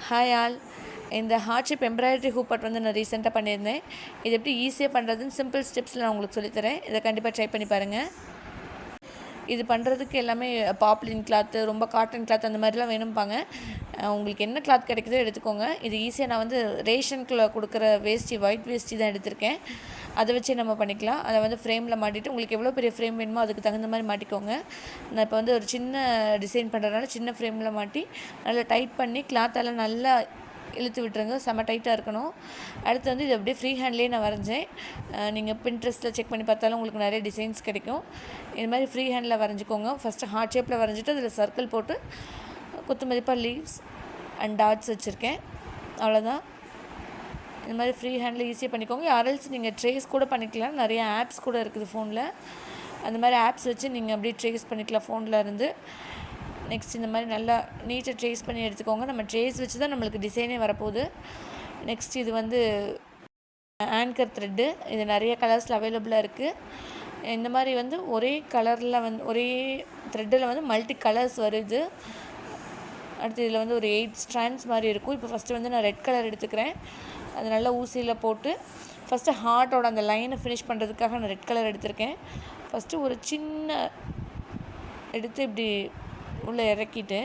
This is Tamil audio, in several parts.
Hi all. இந்த ஹார்ட்ஷிப் எம்ப்ராய்டரி ஹூப்பட் வந்து நான் ரீசெண்டாக பண்ணியிருந்தேன். இது எப்படி ஈஸியாக பண்ணுறதுன்னு சிம்பிள் ஸ்டெப்ஸில் நான் உங்களுக்கு சொல்லித்தரேன். இதை கண்டிப்பாக ட்ரை பண்ணி பாருங்கள். இது பண்ணுறதுக்கு எல்லாமே பாப்லின் கிளாத்து, ரொம்ப காட்டன் கிளாத் அந்த மாதிரிலாம் வேணும்பாங்க. உங்களுக்கு என்ன கிளாத் கிடைக்குதோ எடுத்துக்கோங்க. இது ஈஸியாக நான் வந்து ரேஷனுக்குள்ளே கொடுக்குற வேஷ்டி, ஒயிட் வேஷ்டி தான் எடுத்திருக்கேன். அதை வச்சு நம்ம பண்ணிக்கலாம். அதை வந்து ஃப்ரேமில் மாட்டிட்டு உங்களுக்கு எவ்வளோ பெரிய ஃப்ரேம் வேணுமோ அதுக்கு தகுந்த மாதிரி மாட்டிக்கோங்க. நான் இப்போ வந்து ஒரு சின்ன டிசைன் பண்ணுறதுனால சின்ன ஃப்ரேமில் மாட்டி நல்லா டைட் பண்ணி கிளாத்தெல்லாம் நல்லா இழுத்து விட்டுருங்க. செம்ம டைட்டாக இருக்கணும். அடுத்து வந்து இது அப்படியே ஃப்ரீ ஹேண்ட்லேயே நான் வரைஞ்சேன். நீங்கள் பின்ட்ரெஸ்ட்டில் செக் பண்ணி பார்த்தாலும் உங்களுக்கு நிறைய டிசைன்ஸ் கிடைக்கும். இது மாதிரி ஃப்ரீ ஹேண்டில் வரைஞ்சிக்கோங்க. ஃபஸ்ட்டு ஹார்ட் ஷேப்பில் வரைஞ்சிட்டு அதில் சர்க்கிள் போட்டு குத்து மதிப்பாக லீவ்ஸ் அண்ட் டாட்ஸ் வச்சுருக்கேன். அவ்வளோதான். இந்த மாதிரி ஃப்ரீ ஹேண்டில் ஈஸியாக பண்ணிக்கோங்க. ஆர்எல்ஸ் நீங்கள் ட்ரேஸ் கூட பண்ணிக்கலாம். நிறைய ஆப்ஸ் கூட இருக்குது ஃபோனில். அந்த மாதிரி ஆப்ஸ் வச்சு நீங்கள் அப்படியே ட்ரேஸ் பண்ணிக்கலாம் ஃபோனில் இருந்து. நெக்ஸ்ட் இந்த மாதிரி நல்லா நீட்டாக ட்ரேஸ் பண்ணி எடுத்துக்கோங்க. நம்ம ட்ரேஸ் வச்சு தான் நம்மளுக்கு டிசைனே வரப்போகுது. நெக்ஸ்ட் இது வந்து ஆங்கர் த்ரெட்டு. இது நிறைய கலர்ஸில் அவைலபிளாக இருக்குது. இந்த மாதிரி வந்து ஒரே கலரில் வந்து ஒரே த்ரெட்டில் வந்து மல்டி கலர்ஸ் வருது. அடுத்து இதில் வந்து ஒரு 8 ஸ்ட்ராண்ட்ஸ் மாதிரி இருக்கும். இப்போ ஃபஸ்ட்டு வந்து நான் ரெட் கலர் எடுத்துக்கிறேன். அது நல்லா ஊசியில் போட்டு ஃபஸ்ட்டு ஹார்ட்டோட அந்த லைனை ஃபினிஷ் பண்ணுறதுக்காக நான் ரெட் கலர் எடுத்திருக்கேன். ஃபஸ்ட்டு ஒரு சின்ன எடுத்து இப்படி உள்ளே இறக்கிட்டு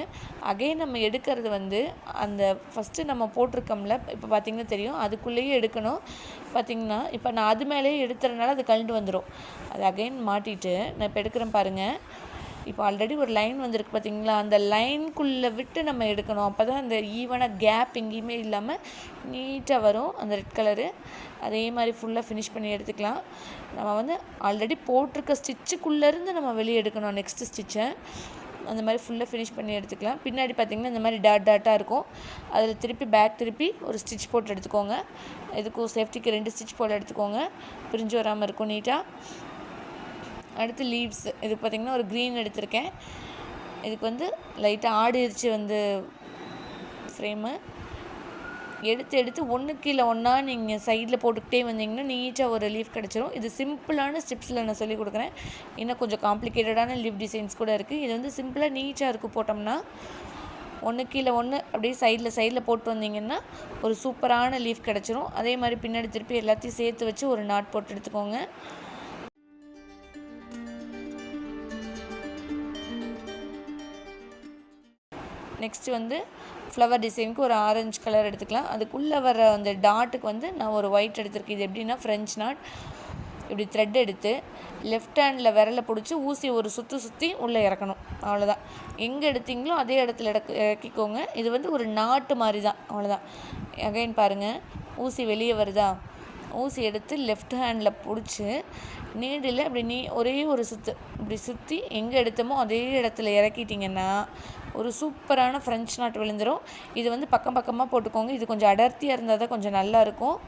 அகைன் நம்ம எடுக்கிறது வந்து அந்த ஃபஸ்ட்டு நம்ம போட்டிருக்கோம்ல, இப்போ பார்த்திங்கன்னா தெரியும், அதுக்குள்ளேயே எடுக்கணும். பார்த்திங்கன்னா இப்போ நான் அது மேலேயே எடுத்துறதுனால அது கழண்டு வந்துடும். அது அகைன் மாட்டிட்டு நான் இப்போ எடுக்கிறேன் பாருங்கள். இப்போ ஆல்ரெடி ஒரு லைன் வந்திருக்கு பார்த்திங்களா, அந்த லைனுக்குள்ளே விட்டு நம்ம எடுக்கணும். அப்போ தான் அந்த ஈவனாக கேப் எங்கேயுமே இல்லாமல் நீட்டாக வரும் அந்த ரெட் கலரு. அதே மாதிரி ஃபுல்லாக ஃபினிஷ் பண்ணி எடுத்துக்கலாம். நம்ம வந்து ஆல்ரெடி போட்டிருக்க ஸ்டிச்சுக்குள்ளேருந்து நம்ம வெளியே எடுக்கணும் நெக்ஸ்ட்டு ஸ்டிச்சை. அந்த மாதிரி ஃபுல்லாக ஃபினிஷ் பண்ணி எடுத்துக்கலாம். பின்னாடி பார்த்திங்கன்னா இந்த மாதிரி டாட்டாக இருக்கும். அதில் திருப்பி பேக் திருப்பி ஒரு ஸ்டிச் போட்டு எடுத்துக்கோங்க. இதுக்கும் சேஃப்டிக்கு 2 ஸ்டிச் போட்டு எடுத்துக்கோங்க. பிரிஞ்சு வராமல் இருக்கும் நீட்டாக. அடுத்து லீவ்ஸ். இதுக்கு பார்த்திங்கன்னா ஒரு க்ரீன் எடுத்திருக்கேன். இதுக்கு வந்து லைட்டாக ஆடிருச்சு வந்து ஃப்ரேமு. எடுத்து ஒன்று கீழே ஒன்றா நீங்கள் சைடில் போட்டுக்கிட்டே வந்தீங்கன்னா நீட்டாக ஒரு லீஃப் கிடச்சிரும். இது சிம்பிளான ஸ்டெப்ஸில் நான் சொல்லிக் கொடுக்குறேன். இன்னும் கொஞ்சம் காம்ப்ளிகேட்டடான லீஃப் டிசைன்ஸ் கூட இருக்குது. இது வந்து சிம்பிளாக நீட்டாக இருக்கும். போட்டோம்னா ஒன்று கீழே ஒன்று அப்படியே சைடில் போட்டு வந்தீங்கன்னா ஒரு சூப்பரான லீஃப் கிடச்சிரும். அதே மாதிரி பின்னாடி திருப்பி எல்லாத்தையும் சேர்த்து வச்சு ஒரு நாட் போட்டு எடுத்துக்கோங்க. நெக்ஸ்ட்டு வந்து ஃப்ளவர் டிசைனுக்கு ஒரு ஆரஞ்சு கலர் எடுத்துக்கலாம். அதுக்குள்ளே வர அந்த டாட்டுக்கு வந்து நான் ஒரு ஒயிட் எடுத்துருக்கேன். இது எப்படின்னா ஃப்ரெஞ்ச் நாட். இப்படி த்ரெட் எடுத்து லெஃப்ட் ஹேண்டில் விரலை பிடிச்சி ஊசி ஒரு சுற்றி உள்ளே இறக்கணும். அவ்வளோதான். எங்கே எடுத்தீங்களோ அதே இடத்துல இறக்கிக்கோங்க. இது வந்து ஒரு நாட்டு மாதிரி தான். அவ்வளோதான். அகைன் பாருங்கள், ஊசி வெளியே வருதா, ஊசி எடுத்து லெஃப்ட் ஹேண்டில் பிடிச்சி நீடில் அப்படி ஒரே ஒரு இப்படி சுற்றி எங்கே எடுத்தோமோ அதே இடத்துல இறக்கிட்டிங்கன்னா ஒரு சூப்பரான ஃப்ரெஞ்ச் நாட் விழுந்துடும். இது வந்து பக்கம் பக்கமாக போட்டுக்கோங்க. இது கொஞ்சம் அடர்த்தியாக இருந்தால் தான் கொஞ்சம் நல்லாயிருக்கும்.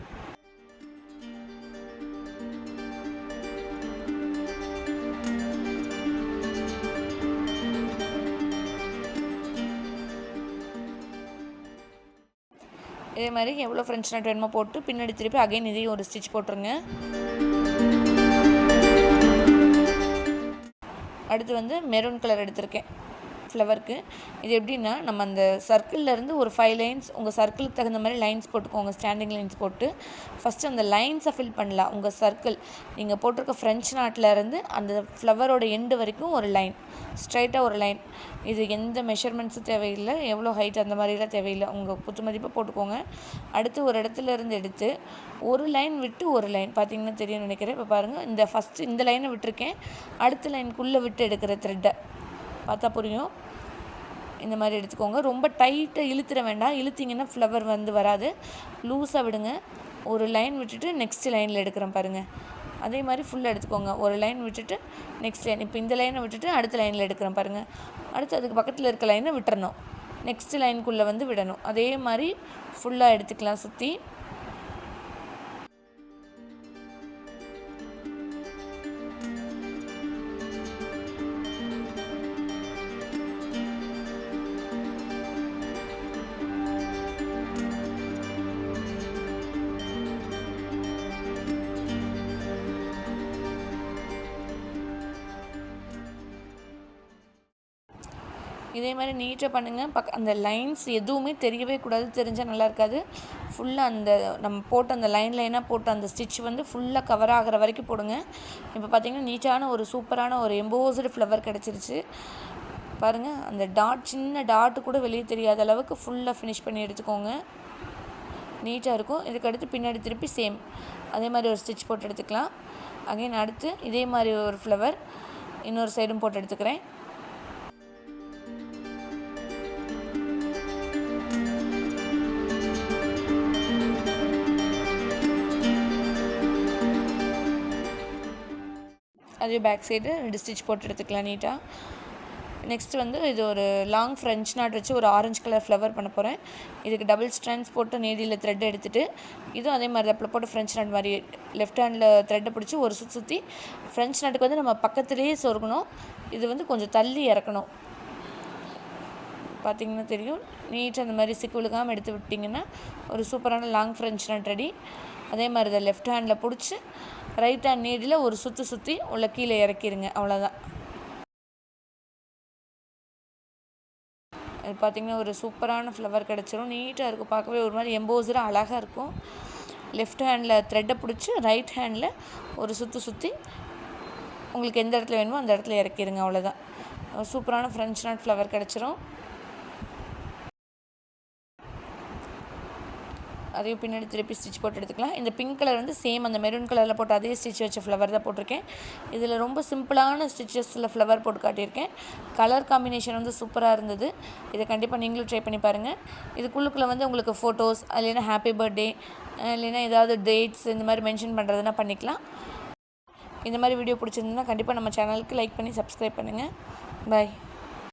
இதே மாதிரி எவ்வளோ ஃப்ரெஞ்ச் நாட் வேணுமோ போட்டு பின்னாடி திருப்பி அகைன் இதையும் ஒரு ஸ்டிச் போட்டுருங்க. அடுத்து வந்து மெரூன் கலர் எடுத்திருக்கேன் ஃப்ளவருக்கு. இது எப்படின்னா நம்ம அந்த சர்க்கிள்லேருந்து ஒரு 5 லைன்ஸ் உங்கள் சர்க்கிளுக்கு தகுந்த மாதிரி லைன்ஸ் போட்டுக்கோங்க. ஸ்டாண்டிங் லைன்ஸ் போட்டு ஃபஸ்ட்டு அந்த லைன்ஸை ஃபில் பண்ணலாம். உங்கள் சர்க்கிள் நீங்கள் போட்டிருக்க ஃப்ரெஞ்ச் நாட்லேருந்து அந்த ஃப்ளவரோட எண்டு வரைக்கும் ஒரு லைன், ஸ்ட்ரைட்டாக ஒரு லைன். இது எந்த மெஷர்மெண்ட்ஸும் தேவையில்லை, எவ்வளோ ஹைட் அந்த மாதிரிலாம் தேவையில்லை. உங்கள் குத்து மதிப்பாக போட்டுக்கோங்க. அடுத்து ஒரு இடத்துலேருந்து எடுத்து ஒரு லைன் விட்டு ஒரு லைன் பார்த்திங்கன்னா தெரியும்னு நினைக்கிறேன். இப்போ பாருங்கள், இந்த ஃபஸ்ட்டு இந்த லைனை விட்டுருக்கேன். அடுத்த லைனுக்குள்ளே விட்டு எடுக்கிற த்ரெட்டை பார்த்தா புரியும். இந்த மாதிரி எடுத்துக்கோங்க. ரொம்ப டைட்டாக இழுத்துற வேண்டாம். இழுத்திங்கன்னா ஃப்ளவர் வந்து வராது. லூஸாக விடுங்க. ஒரு லைன் விட்டுட்டு நெக்ஸ்ட் லைனில் எடுக்கிறேன் பாருங்கள். அதே மாதிரி ஃபுல்லாக எடுத்துக்கோங்க. ஒரு லைன் விட்டுட்டு நெக்ஸ்ட் லைன். இப்போ இந்த லைனை விட்டுட்டு அடுத்த லைனில் எடுக்கிறேன் பாருங்கள். அடுத்து அதுக்கு பக்கத்தில் இருக்க லைனை விட்டுறணும். நெக்ஸ்ட் லைனுக்குள்ளே வந்து விடணும். அதே மாதிரி ஃபுல்லாக எடுத்துக்கலாம் சுற்றி. இதே மாதிரி நீட்டாக பண்ணுங்கள். அந்த லைன்ஸ் எதுவுமே தெரியவே கூடாது, தெரிஞ்சால் நல்லா இருக்காது. ஃபுல்லாக அந்த நம்ம போட்டு அந்த லைனாக போட்டு அந்த ஸ்டிச் வந்து ஃபுல்லாக கவர் ஆகிற வரைக்கும் போடுங்க. இப்போ பார்த்திங்கன்னா நீட்டான ஒரு சூப்பரான ஒரு எம்போஸ்டு ஃப்ளவர் கிடச்சிருச்சு பாருங்கள். அந்த சின்ன டாட்டு கூட வெளியே தெரியாத அளவுக்கு ஃபுல்லாக ஃபினிஷ் பண்ணி எடுத்துக்கோங்க. நீட்டாக இருக்கும். இதுக்கடுத்து பின்னாடி திருப்பி சேம் அதே மாதிரி ஒரு ஸ்டிச் போட்டு எடுத்துக்கலாம். அகைன் அடுத்து இதே மாதிரி ஒரு ஃப்ளவர் இன்னொரு சைடும் போட்டு எடுத்துக்கிறேன். அதே பேக் சைடு 2 ஸ்டிச் போட்டு எடுத்துக்கலாம் நீட்டாக. நெக்ஸ்ட்டு வந்து இது ஒரு லாங் ஃப்ரெஞ்ச் நாட் வச்சு ஒரு ஆரஞ்சு கலர் ஃப்ளவர் பண்ண போகிறேன். இதுக்கு டபுள் ஸ்ட்ராண்ட்ஸ் போட்டு நீடியில் த்ரெட் எடுத்துகிட்டு இதுவும் அதே மாதிரி தான் போட்டு ஃப்ரெஞ்ச் நாட் மாதிரி லெஃப்ட் ஹேண்டில் த்ரெட்டை பிடிச்சி ஒரு சுற்றி ஃப்ரெஞ்ச் நாட்டுக்கு வந்து நம்ம பக்கத்துலேயே சொருகணும். இது வந்து கொஞ்சம் தள்ளி இறக்கணும். பார்த்திங்கன்னா தெரியும். நீட்டாக அந்த மாதிரி சிக்கு விழுக்காமல் எடுத்து விட்டிங்கன்னா ஒரு சூப்பரான லாங் ஃப்ரெஞ்ச் நாட் ரெடி. அதே மாதிரி தான் லெஃப்ட் ஹேண்டில் பிடிச்சி ரைட் ஹேண்ட் நீடியில் ஒரு சுற்றி உள்ள கீழே இறக்கிடுங்க. அவ்வளோதான். அது பார்த்திங்கன்னா ஒரு சூப்பரான ஃப்ளவர் கிடச்சிரும். நீட்டாக இருக்கும், பார்க்கவே ஒரு மாதிரி எம்போஸ்டாக அழகாக இருக்கும். லெஃப்ட் ஹேண்டில் த்ரெட்டை பிடிச்சி ரைட் ஹேண்டில் ஒரு சுற்றி உங்களுக்கு எந்த இடத்துல வேணுமோ அந்த இடத்துல இறக்கிடுங்க. அவ்வளோதான். சூப்பரான ஃப்ரெஞ்ச் நாட் ஃப்ளவர் கிடச்சிரும். அதையும் பின்னாடி திருப்பி ஸ்டிச் போட்டு எடுத்துக்கலாம். இந்த பிங்க் கலர் வந்து சேம் அந்த மெரூன் கலரில் போட்டு அதே ஸ்டிச் வச்ச ஃப்ளவர் தான் போட்டிருக்கேன். இதில் ரொம்ப சிம்பிளான ஸ்டிச்சஸில் ஃப்ளவர் போட்டு காட்டியிருக்கேன். கலர் காம்பினேஷன் வந்து சூப்பராக இருந்தது. இதை கண்டிப்பாக நீங்களும் ட்ரை பண்ணி பாருங்கள். இதுக்குள்ளுக்குள்ளே வந்து உங்களுக்கு ஃபோட்டோஸ் இல்லைன்னா ஹாப்பி பர்த்டே இல்லைன்னா ஏதாவது டேட்ஸ் இந்த மாதிரி மென்ஷன் பண்ணுறதுனா பண்ணிக்கலாம். இந்த மாதிரி வீடியோ பிடிச்சிருந்ததுன்னா கண்டிப்பாக நம்ம சேனலுக்கு லைக் பண்ணி சப்ஸ்கிரைப் பண்ணுங்கள். பாய்.